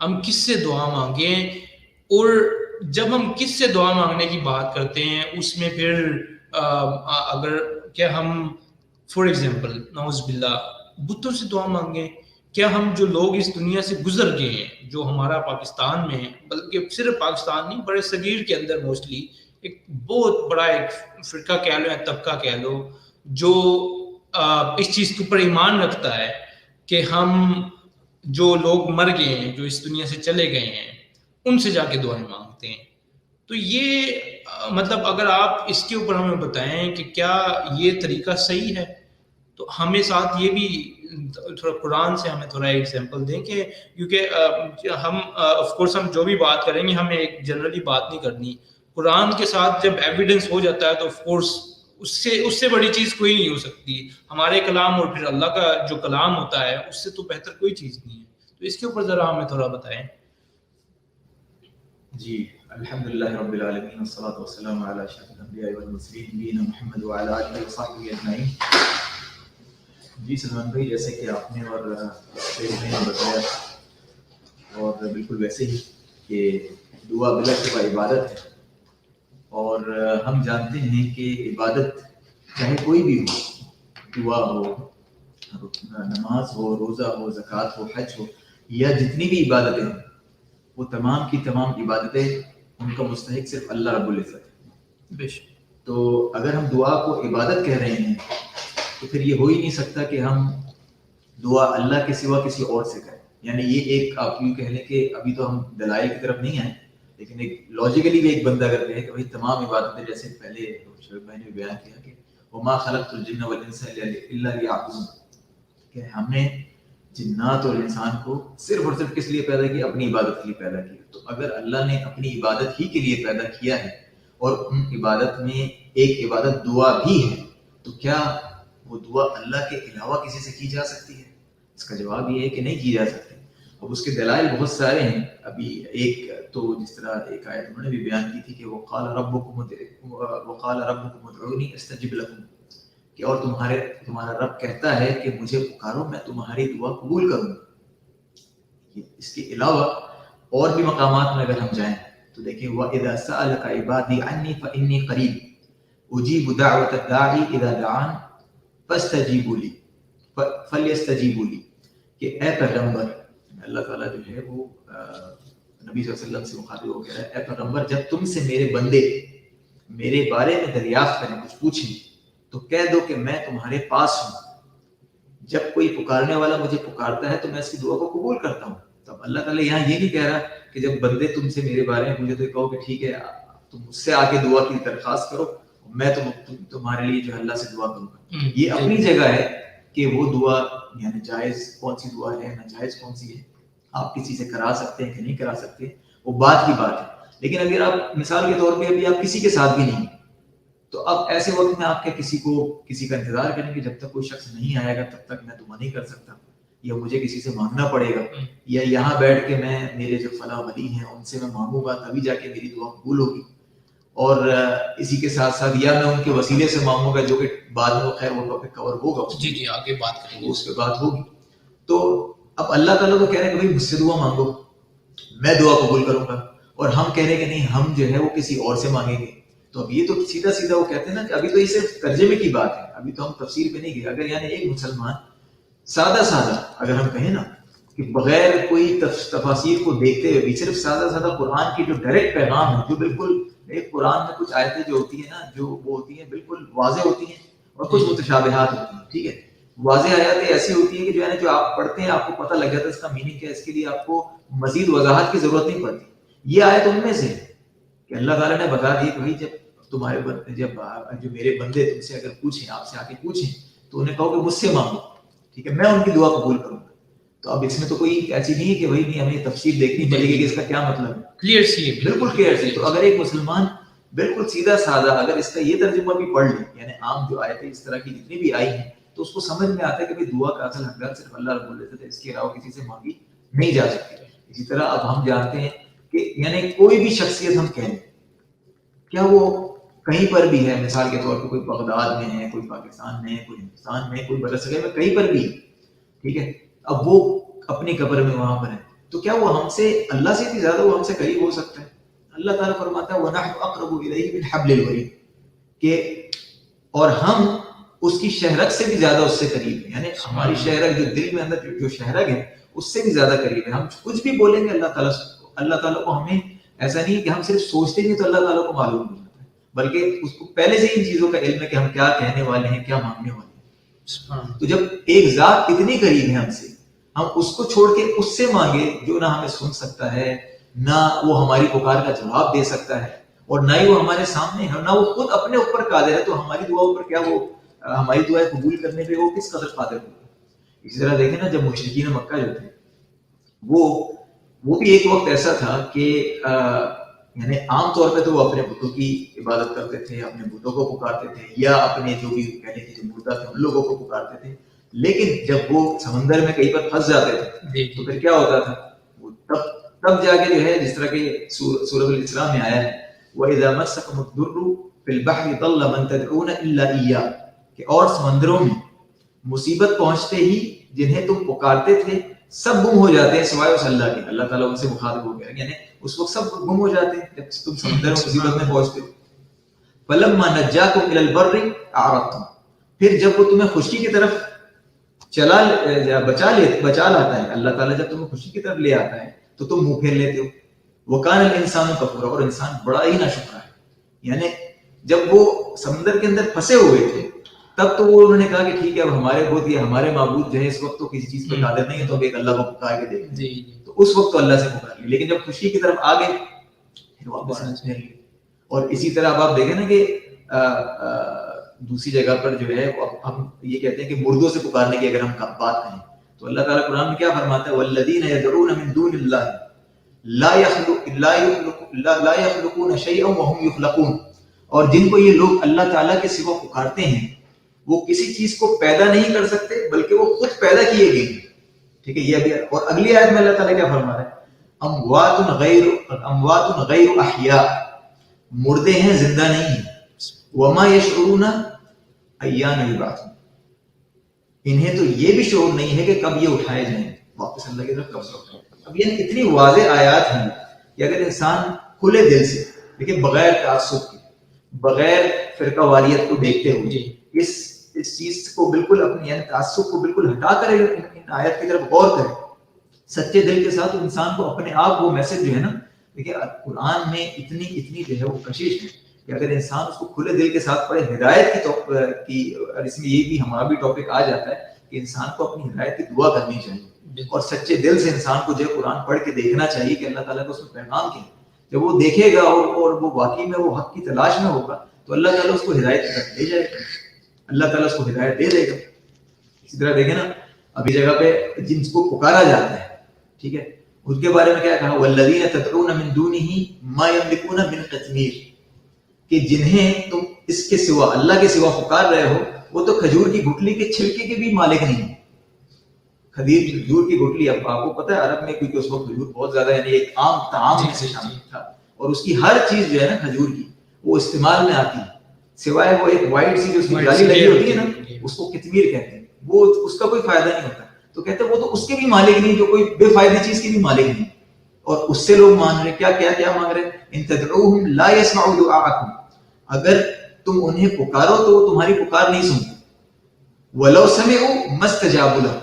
ہم کس سے دعا مانگیں. اور جب ہم کس سے دعا مانگنے کی بات کرتے ہیں اس میں پھر اگر کیا ہم فار ایگزامپل نعوذ باللہ بتوں سے دعا مانگیں، کیا ہم جو لوگ اس دنیا سے گزر گئے ہیں، جو ہمارا پاکستان میں بلکہ صرف پاکستان نہیں بڑے صغیر کے اندر موسٹلی ایک بہت بڑا ایک فرقہ کہہ لو یا طبقہ کہہ لو جو اس چیز کے اوپر ایمان رکھتا ہے کہ ہم جو لوگ مر گئے ہیں، جو اس دنیا سے چلے گئے ہیں، ان سے جا کے دعائیں مانگتے ہیں. تو یہ مطلب اگر آپ اس کے اوپر ہمیں بتائیں کہ کیا یہ طریقہ صحیح ہے، تو ہمیں ساتھ یہ بھی تھوڑا قرآن سے ہمیں تھوڑا ایگزامپل دیں کہ کیونکہ ہم آف کورس ہم جو بھی بات کریں گے ہمیں ایک جنرلی بات نہیں کرنی. قرآن کے ساتھ جب ایویڈنس ہو جاتا ہے تو آف کورس اس سے بڑی چیز کوئی نہیں ہو سکتی. ہمارے کلام اور پھر اللہ کا جو کلام ہوتا ہے اس سے تو بہتر کوئی چیز نہیں ہے. تو اس کے اوپر ذرا ہمیں تھوڑا بتائیں. جی الحمدللہ رب العالمین والصلاة والسلام علی اشرف الانبیاء والمرسلین نبینا محمد وعلی آلہ وصحبہ اجمعین. جی سلمان بھائی، جیسے کہ آپ نے اور نے بتایا اور بالکل ویسے ہی کہ دعا بلا شبہ عبادت ہے، اور ہم جانتے ہیں کہ عبادت چاہے کوئی بھی ہو، دعا ہو، نماز ہو، روزہ ہو، زکوٰۃ ہو، حج ہو، یا جتنی بھی عبادتیں ہیں، وہ تمام کی تمام عبادتیں ان کا مستحق صرف اللہ رب العزت ہے. بے شک. تو اگر ہم دعا کو عبادت کہہ رہے ہیں تو پھر یہ ہو ہی نہیں سکتا کہ ہم دعا اللہ کے سوا کسی اور سے کریں. یعنی یہ ایک آپ یوں کہہ لیں کہ ابھی تو ہم دلائل کی طرف نہیں آئے، لیکن ایک لاجیکلی بھی ایک بندہ اگر کہے کہ بھائی تمام عبادتیں، جیسے پہلے شعیب بھائی نے بیان کیا کہ وما خلقت الجن والانس الا لیعبدون، کہ ہم نے جنات اور انسان کو صرف اور صرف کس لیے پیدا کیا؟ اپنی عبادت کے لیے پیدا کیا. تو اگر اللہ نے اپنی عبادت ہی کے لیے پیدا کیا ہے اور ان عبادت میں ایک عبادت دعا بھی ہے، تو کیا وہ دعا اللہ کے علاوہ کسی سے کی جا سکتی ہے؟ اس کا جواب یہ ہے کہ نہیں کی جا سکتی. اب اس کے دلائل بہت سارے ہیں. ابھی ایک تو جس طرح ایک آیت انہوں نے بھی بیان کی تھی کہ وقال ربکم ادعونی استجب لکم، کہ اور تمہارا رب کہتا ہے کہ مجھے پکارو میں تمہاری دعا قبول کروں گا. اس کے علاوہ اور بھی مقامات میں اگر ہم جائیں تو دیکھیں وَإِذَا سَأَلَكَ عِبَادِي عَنِّي فَإِنِّي قَرِيبٌ أُجِيبُ دَعْوَةَ الدَّاعِ إِذَا دَعَانِ فَاسْتَجِيبُوا لِي فَلْيَسْتَجِيبُوا لِي، کہ اے پیغمبر، اللہ تعالیٰ جو ہے وہ نبی صلی اللہ علیہ وسلم سے مخاطب ہو کہہ رہا ہے، اے پیغمبر جب تم سے میرے بندے میرے بارے میں دریافت کریں، کچھ پوچھیں، تو کہہ دو کہ میں تمہارے پاس ہوں. جب کوئی پکارنے والا مجھے پکارتا ہے تو میں اس کی دعا کو قبول کرتا ہوں. تب اللہ تعالیٰ یہاں یہ نہیں کہہ رہا کہ جب بندے تم سے میرے بارے میں مجھے تو کہو کہ ٹھیک ہے تم مجھ سے آ کے دعا کی درخواست کرو، میں تمہارے لیے جو اللہ سے دعا کروں گا. یہ اپنی جگہ ہے کہ وہ دعا یعنی جائز کون سی دعا ہے، ناجائز کون سی ہے، آپ کسی سے کرا سکتے ہیں کہ نہیں کرا سکتے، وہ بات کی بات ہے. لیکن اگر آپ مثال کے طور پہ ابھی آپ کسی کے ساتھ بھی نہیں، تو اب ایسے وقت میں آپ کیا کسی کا انتظار کریں گے جب تک کوئی شخص نہیں آئے گا تب تک میں دعا نہیں کر سکتا، یا مجھے کسی سے مانگنا پڑے گا، یا یہاں بیٹھ کے میں میرے جو فلاں ولی ہیں ان سے میں مانگوں گا تبھی جا کے میری دعا قبول ہوگی، اور اسی کے ساتھ ساتھ یا میں ان کے وسیلے سے مانگوں گا جو کہ بعد میں خیر وہ ٹاپک کور ہوگا، جی آگے بات کریں گے، اس پہ بات ہوگی. تو اب اللہ تعالیٰ تو کہہ رہے ہیں کہ بھائی مجھ سے دعا مانگو میں دعا قبول کروں گا، اور ہم کہہ رہے ہیں کہ نہیں ہم جو ہے وہ کسی اور سے مانگیں گے. تو اب یہ تو سیدھا وہ کہتے ہیں نا کہ ابھی تو یہ صرف ترجمے کی بات ہے، ابھی تو ہم تفسیر پہ نہیں گئے. اگر یعنی ایک مسلمان سادہ اگر ہم کہیں نا کہ بغیر کوئی تفاسیر کو دیکھتے ہوئے بھی صرف سادہ قرآن کی جو ڈائریکٹ پیغام ہے، جو بالکل ایک قرآن میں کچھ آیتیں جو ہوتی ہیں نا جو وہ ہوتی ہیں بالکل واضح ہوتی ہیں اور کچھ متشابہات ہوتی ہیں، ٹھیک ہے. واضح آیاتیں ایسی ہوتی ہیں کہ جو ہے نا جو آپ پڑھتے ہیں آپ کو پتہ لگ جاتا ہے اس کا میننگ کیا ہے، اس کے لیے آپ کو مزید وضاحت کی ضرورت نہیں پڑتی. یہ آیت ان میں سے ہے کہ اللہ تعالیٰ نے بتا دی کہ بھائی جب تمہارے جو میرے بندے تم سے اگر پوچھیں، آپ سے آ کے پوچھیں تو انہیں کہو کہ مجھ سے مانگو، ٹھیک ہے، میں ان کی دعا قبول کروں گا. تو اب اس میں تو کوئی ایسی نہیں ہے کہ بھائی نہیں ہمیں تفسیر دیکھنی پڑے گی کہ اس کا کیا مطلب ہے. کلیئر سی ہے، بالکل کلیئر سی. تو اگر ایک مسلمان بالکل سیدھا سادہ اگر اس کا یہ ترجمہ بھی پڑھ لے، یعنی عام جو آیتیں اس طرح کی جتنی بھی آئی ہیں، تو اس کو سمجھ میں آتا ہے کہ دعا کا اصل حقدار صرف اللہ رب العزت ہے، اس کے علاوہ کسی سے مانگی نہیں جا سکتی. اسی طرح اب ہم جانتے ہیں کہ یعنی کوئی بھی شخصیت ہم کہیں کیا وہ کہیں پر بھی ہے، مثال کے طور پہ کوئی بغداد میں ہے، کوئی پاکستان میں ہے، کوئی ہندوستان میں، کوئی برصغیر میں، کہیں پر بھی ہے، ٹھیک ہے. اب وہ اپنی قبر میں وہاں پر ہے، تو کیا وہ ہم سے اللہ سے بھی زیادہ وہ ہم سے قریب ہو سکتا ہے؟ اللہ تعالیٰ فرماتا ہے وَنَحْنُ أَقْرَبُ إِلَيْهِ مِنْ حَبْلِ الْوَرِيدِ کہ اور ہم اس کی شہرک سے بھی زیادہ اس سے قریب ہیں. یعنی ہماری شہرک جو دل میں اندر جو شہرک ہے اس سے بھی زیادہ قریب ہے. ہم کچھ بھی بولیں گے اللہ تعالیٰ کو ہمیں ایسا نہیں کہ ہم صرف سوچتے نہیں تو اللہ تعالیٰ کو معلوم ہو جاتا ہے, بلکہ اس کو پہلے سے ان چیزوں کا علم ہے کہ ہم کیا کہنے والے ہیں, کیا مانگنے والے ہیں. تو جب ایک ذات اتنی قریب ہے ہم سے, ہم اس کو چھوڑ کے اس سے مانگے جو نہ ہمیں سن سکتا ہے, نہ وہ ہماری پکار کا جواب دے سکتا ہے, اور نہ ہی وہ ہمارے سامنے ہے, نہ وہ خود اپنے اوپر قادر ہے, تو ہماری دعاؤں پر کیا وہ ہماری دعائیں قبول کرنے پہ وہ کس قدر قادر ہوگا. اسی طرح دیکھیں نا, جب مشرکین مکہ جو تھے وہ بھی ایک وقت ایسا تھا کہ یعنی عام طور پہ تو وہ اپنے بتوں کی عبادت کرتے تھے, اپنے بتوں کو پکارتے تھے, یا اپنے جو بھی پہلے کے جو مردہ تھے ان لوگوں کو پکارتے تھے. لیکن جب وہ سمندر میں کہیں پر پھنس جاتے تھے تو پھر کیا ہوتا تھا, وہ تب جا کے جو ہے جس طرح کہ سورۃ الاسراء میں آیا ہے وَإِذَا مَسَّكُمُ الضُّرُّ فِي الْبَحْرِ ضَلَّ مَن تَدْعُونَ إِلَّا إِيَّاهُ, کہ اور سمندروں میں مصیبت پہنچتے ہی جنہیں تم پکارتے تھے سب گم ہو جاتے ہیں سوائے اس اللہ کے. اللہ تعالیٰ ان سے مخاطب ہو گیا, یعنی اس وقت سب گم ہو جاتے ہیں جب تم سمندر میں مصیبت میں پہنچتے ہو. فَلَمَّا نَجَّاكُمْ إِلَى الْبَرِّ أَعْرَضْتُمْ, پھر جب وہ تمہیں خوشی کی طرف بچا لاتا ہے, اللہ تعالیٰ جب تمہیں خوشی کی طرف لے آتا ہے تو تم منہ پھیر لیتے ہو. وَكَانَ الْإِنسَانُ كَفُورًا, اور انسان بڑا ہی ناشکرا ہے. یعنی جب وہ سمندر کے اندر پھنسے ہوئے تھے تب تو وہ انہوں نے کہا کہ ٹھیک ہے اب ہمارے بت یا ہمارے معبود جو ہے اس وقت تو کسی چیز پہ قادر نہیں ہے, تو اب ایک اللہ کو پکار کے دیکھیں. تو اس وقت تو اللہ سے پکار لی, لیکن جب خوشی کی طرف آ گئے پھر واپس آنے لگے. اور اسی طرح اب آپ دیکھیں نا کہ دوسری جگہ پر جو ہے ہم یہ کہتے ہیں کہ مردوں سے پکارنے کی اگر ہم بات کریں تو اللہ تعالیٰ قرآن میں کیا فرماتا ہے والذین یدعون من دون اللہ لا یخلقون شیئا وهم یخلقون, اور جن کو یہ لوگ اللہ تعالیٰ کے سوا پکارتے ہیں وہ کسی چیز کو پیدا نہیں کر سکتے بلکہ وہ خود پیدا کیے گئے ہیں. ٹھیک ہے, یہ ابھی. اور اگلی آیت میں اللہ تعالیٰ کیا فرما رہا ہے اموات غیر احیاء, مردے ہیں زندہ نہیں ہیں. وما یشعرون ایان یبعثون, انہیں تو یہ بھی شعور نہیں ہے کہ کب یہ اٹھائے جائیں واپس اللہ کی طرف کب سے اٹھائے. اب یہ اتنی واضح آیات ہیں کہ اگر انسان کھلے دل سے دیکھیں, بغیر تعصب کے, بغیر فرقہ واریت کو دیکھتے ہوئے اس چیز کو بالکل اپنی یعنی تعصب کو بالکل ہٹا کر ان آیت کی طرف غور کرے سچے دل کے ساتھ, انسان کو اپنے آپ وہ میسج جو ہے نا, دیکھیں قرآن میں اتنی جو ہے وہ کشش ہے کہ اگر انسان اس کو کھلے دل کے ساتھ پڑھے, ہدایت کی اور اس میں یہ بھی ہمارا بھی ٹاپک آ جاتا ہے کہ انسان کو اپنی ہدایت کی دعا کرنی چاہیے, اور سچے دل سے انسان کو جو قرآن پڑھ کے دیکھنا چاہیے کہ اللہ تعالیٰ کا اس میں پیغام کیا. جب وہ دیکھے گا اور وہ واقعی میں وہ حق کی تلاش میں ہوگا تو اللہ تعالیٰ اس کو ہدایت کی طرف لے جائے گا, اللہ تعالیٰ اس کو ہدایت دے دے گا. اسی طرح دیکھیں نا ابھی جگہ پہ جن کو پکارا جاتا ہے, ٹھیک ہے, اس کے بارے میں کیا کہا والذین تدعون من دونہ ما یملکون من قطمیر, کہ جنہیں تم اس کے سوا اللہ کے سوا پکار رہے ہو وہ تو کھجور کی گٹلی کے چھلکے کے بھی مالک نہیں ہیں. کھجور کی گٹلی, اب آپ کو پتہ ہے عرب میں کیونکہ اس وقت کھجور بہت زیادہ یعنی ایک عام طعام میں سے شامل تھا, اور اس کی ہر چیز جو ہے نا کھجور کی وہ استعمال میں آتی ہے سوائے وہ ایک وائٹ سی جو اس کی جالی لگی ہوتی ہے نا, اس کو کتمیر کہتے ہیں, وہ اس کا کوئی فائدہ نہیں ہوتا. تو کہتے ہیں وہ تو اس کے بھی مالک نہیں جو کوئی بے فائدہ چیز کی بھی مالک نہیں, اور اس سے لوگ مان رہے کیا مانگ رہے ان تدعوہم لا يسمعوا دعاءکم, اگر تم انہیں پکارو تو وہ تمہاری پکار نہیں سنتے. ولو سمعوا ما استجابوا لكم,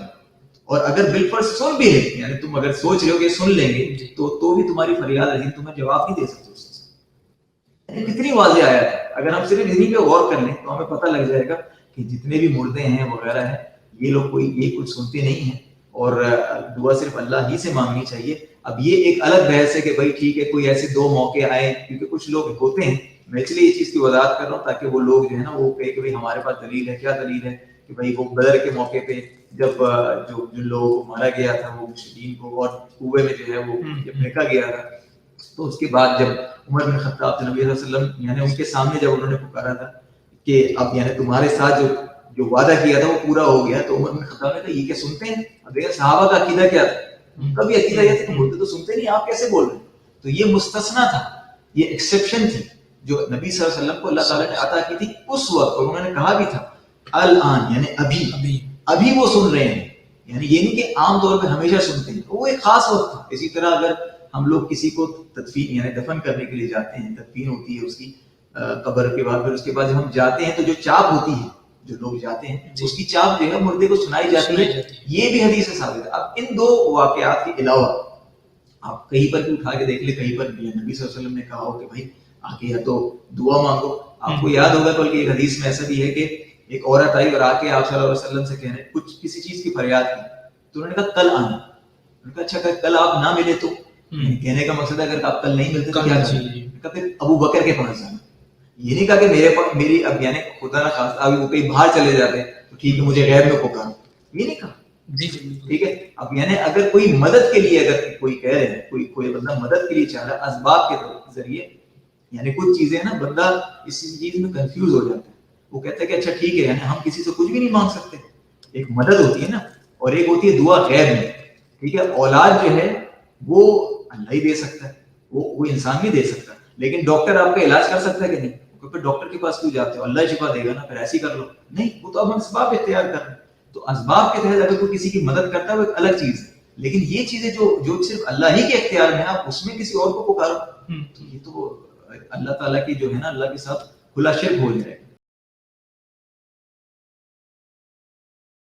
اور اگر بالفرض سن بھی لیں, یعنی تم اگر سوچ رہے ہو کہ سن لیں گے تو بھی تمہاری فریاد ہے تمہیں جواب نہیں دے سکتے. کتنی واضح آیا ہے, اگر ہم صرف انہیں پہ غور کر لیں تو ہمیں پتہ لگ جائے گا کہ جتنے بھی مردے ہیں وغیرہ ہیں یہ لوگ یہ کچھ سنتے نہیں ہیں, اور دعا صرف اللہ ہی سے مانگنی چاہیے. اب یہ ایک الگ بحث ہے کہ بھائی ٹھیک ہے کوئی ایسے دو موقع آئے, کیونکہ کچھ لوگ ہوتے ہیں, میں اس لیے یہ چیز کی وضاحت کر رہا ہوں تاکہ وہ لوگ جو ہے نا وہ کہے کہ بھائی ہمارے پاس دلیل ہے. کیا دلیل ہے کہ بھائی وہ بدر کے موقع پہ جب جن لوگوں کو مارا گیا تھا وہ مشرکین کو, اور کنویں میں جو ہے وہ جب پھینکا گیا تھا, تو اس کے بعد جب عمر بن خطاب نبی صلی اللہ علیہ وسلم یعنی ان کے سامنے جب انہوں نے پکارا تھا کہ اب یعنی تمہارے ساتھ جو وعدہ کیا تھا وہ پورا ہو گیا, تو عمر بن خطاب نے کہا یہ کیا سنتے ہیں. اب دیکھیں صحابہ کا عقیدہ کیا تھا, ان کا بھی عقیدہ یہ تھا کہ بولتے تو سنتے نہیں, آپ کیسے بول رہے ہیں. تو یہ مستثنا تھا, یہ ایکسیپشن تھی جو نبی صلی اللہ علیہ وسلم کو اللہ تعالیٰ نے عطا کی تھی اس وقت, اور انہوں نے کہا بھی تھا الان یعنی ابھی وہ سن رہے ہیں. یعنی یہ نہیں کہ عام طور پہ ہمیشہ سنتے ہیں, وہ ایک خاص وقت تھا. اسی طرح اگر ہم لوگ کسی کو تدفین یعنی دفن کرنے کے لیے جاتے ہیں, تدفین ہوتی ہے اس کی قبر کے بعد, پھر اس کے بعد جب ہم جاتے ہیں تو جو چاپ ہوتی ہے, جو لوگ جاتے ہیں اس کی چاپ جو ہے مردے کو سنائی جاتی ہے, یہ بھی حدیث سے ثابت ہے. اب ان دو واقعات کے علاوہ آپ کہیں پر بھی اٹھا کے دیکھ لیں, کہیں پر بھی نبی صلی اللہ علیہ وسلم نے کہا ہو کہ بھائی آ کے یا تو دعا مانگو. آپ کو یاد ہوگا بلکہ ایک حدیث میں ایسا بھی ہے کہ ایک عورت آئی اور آ کے آپ صلی اللہ علیہ وسلم سے کہنے کچھ کسی چیز کی فریاد کی, تو انہوں نے کہا کل آنا. انہوں نے کہا اچھا اگر کل آپ نہ ملے تو, کہنے کا مقصد ہے اگر آپ کل نہیں ملتے تو کیا کریں, پھر ابو بکر کے پاس جانا. یہ نہیں کہا کہ میرے پاس میری اب یعنی خدا نہ خواستہ ابھی وہ کہیں باہر چلے جاتے ہیں تو ٹھیک ہے مجھے غیب میں پکارو, یہ نہیں کہا. ٹھیک ہے, اب یعنی اگر کوئی مدد کے لیے اگر کوئی کہہ رہے ہیں, کوئی بندہ مدد کے لیے چاہ رہا ہے اسباب کے ذریعے, یعنی کچھ چیزیں نا بندہ اس چیز میں کنفیوز ہو جاتا ہے. وہ کہتا ہے کہ اچھا ٹھیک ہے یعنی ہم کسی سے کچھ بھی نہیں مانگ سکتے, ایک مدد ہوتی ہے نا, اور ایک ہوتی ہے دعا غیب میں. ٹھیک ہے, اولاد جو ہے وہ اللہ ہی دے سکتا ہے, وہ انسان نہیں دے سکتا, لیکن ڈاکٹر آپ کا علاج کر سکتا ہے کہ نہیں, پھر ڈاکٹر کے پاس کیوں جاتے ہو, اللہ شفا دے گا نا, پھر ایسے ہی کر لو. نہیں, وہ تو اب ہم اسباب اختیار کر رہے ہیں. تو اسباب کے تحت اگر کوئی کسی کی مدد کرتا ہے وہ ایک الگ چیز ہے, لیکن یہ چیزیں جو صرف اللہ ہی کے اختیار میں ہے, آپ اس میں کسی اور کو پکارو تو یہ تو اللہ تعالیٰ کی جو ہے نا اللہ کے ساتھ کھلا شرک ہو جائے.